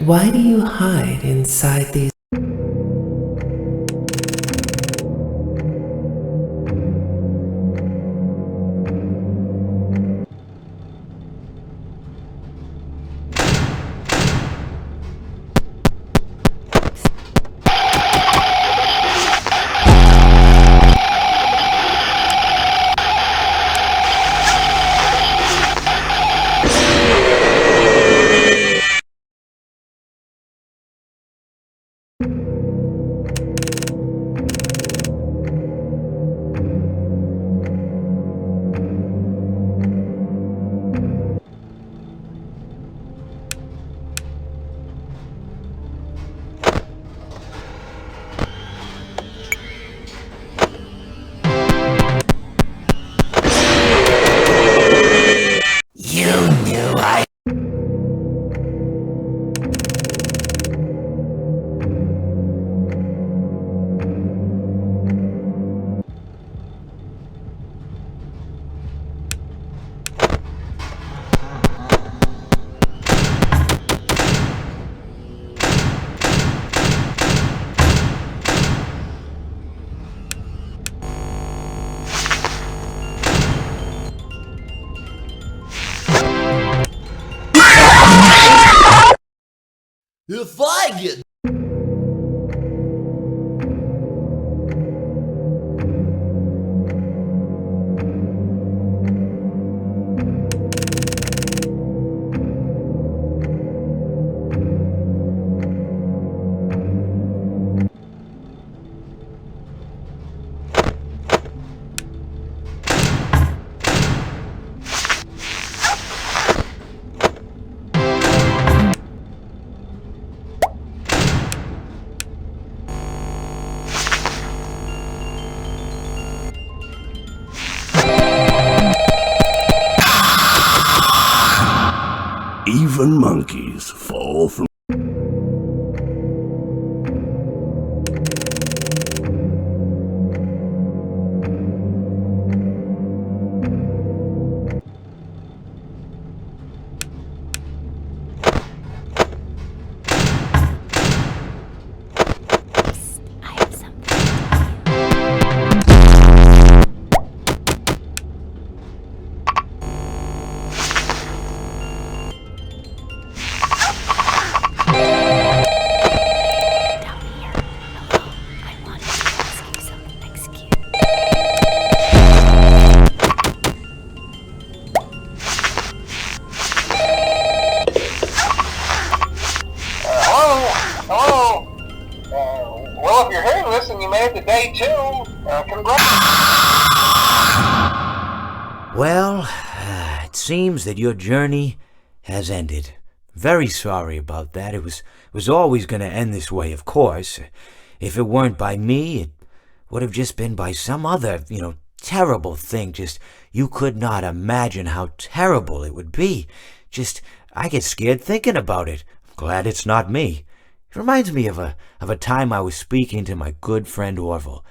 Why do you hide inside these? If I get even monkeys fall from Well, if you're hearing this and you made it to day 2, congrats. Well, it seems that your journey has ended. Very sorry about that. It was always going to end this way, of course. If it weren't by me, it would have just been by some other, terrible thing. Just, you could not imagine how terrible it would be. Just, I get scared thinking about it. I'm glad it's not me. It reminds me of a time I was speaking to my good friend Orville.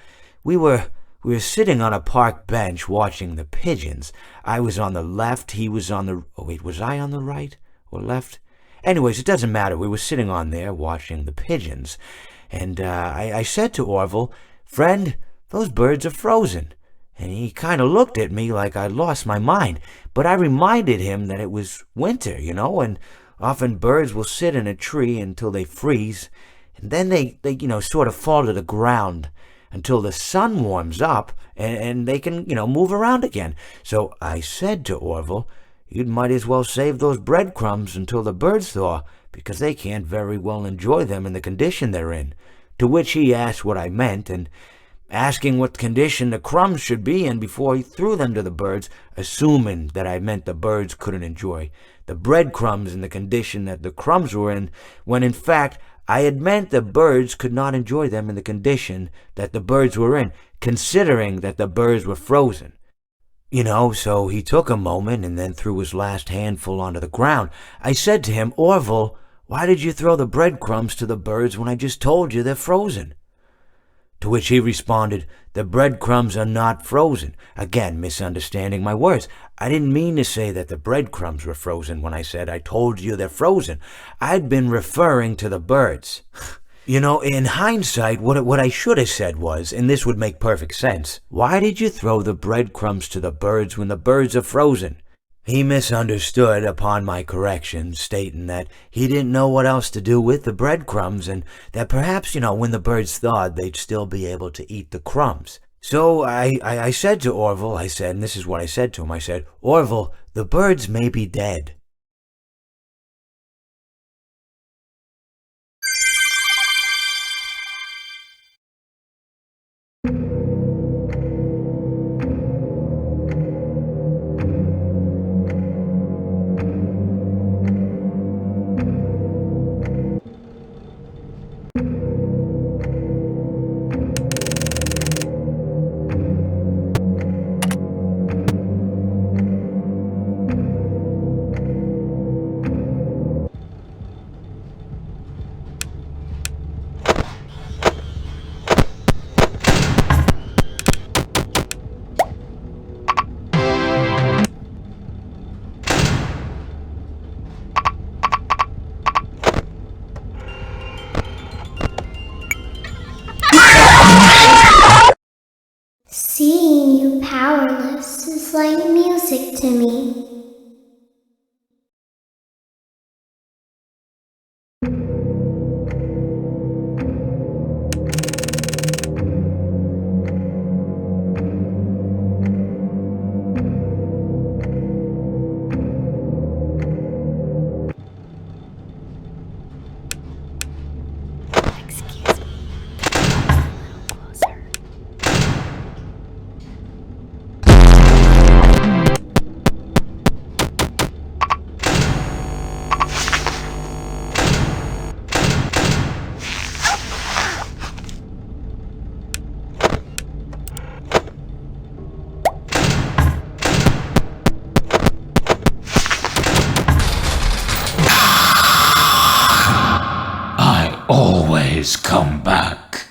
We were sitting on a park bench watching the pigeons. I was on the left, he was on the... Oh, wait, was I on the right or left? Anyways, it doesn't matter. We were sitting on there watching the pigeons. And I said to Orville, "Friend, those birds are frozen." And he kind of looked at me like I'd lost my mind. But I reminded him that it was winter, and often birds will sit in a tree until they freeze. And then they sort of fall to the ground until the sun warms up and they can, move around again. So I said to Orville, "You might as well save those breadcrumbs until the birds thaw, because they can't very well enjoy them in the condition they're in." To which he asked what I meant, and asking what condition the crumbs should be in before he threw them to the birds, assuming that I meant the birds couldn't enjoy the breadcrumbs in the condition that the crumbs were in, when in fact I had meant the birds could not enjoy them in the condition that the birds were in, considering that the birds were frozen. So he took a moment and then threw his last handful onto the ground. I said to him, "Orville, why did you throw the breadcrumbs to the birds when I just told you they're frozen?" To which he responded, "The breadcrumbs are not frozen." Again, misunderstanding my words. I didn't mean to say that the breadcrumbs were frozen when I said I told you they're frozen. I'd been referring to the birds. You know, in hindsight, what I should have said was, and this would make perfect sense, why did you throw the breadcrumbs to the birds when the birds are frozen? He misunderstood upon my correction, stating that he didn't know what else to do with the breadcrumbs, and that perhaps, when the birds thawed, they'd still be able to eat the crumbs. So I said to Orville, and this is what I said to him, I said, "Orville, the birds may be dead." Seeing you powerless is like music to me. I always come back.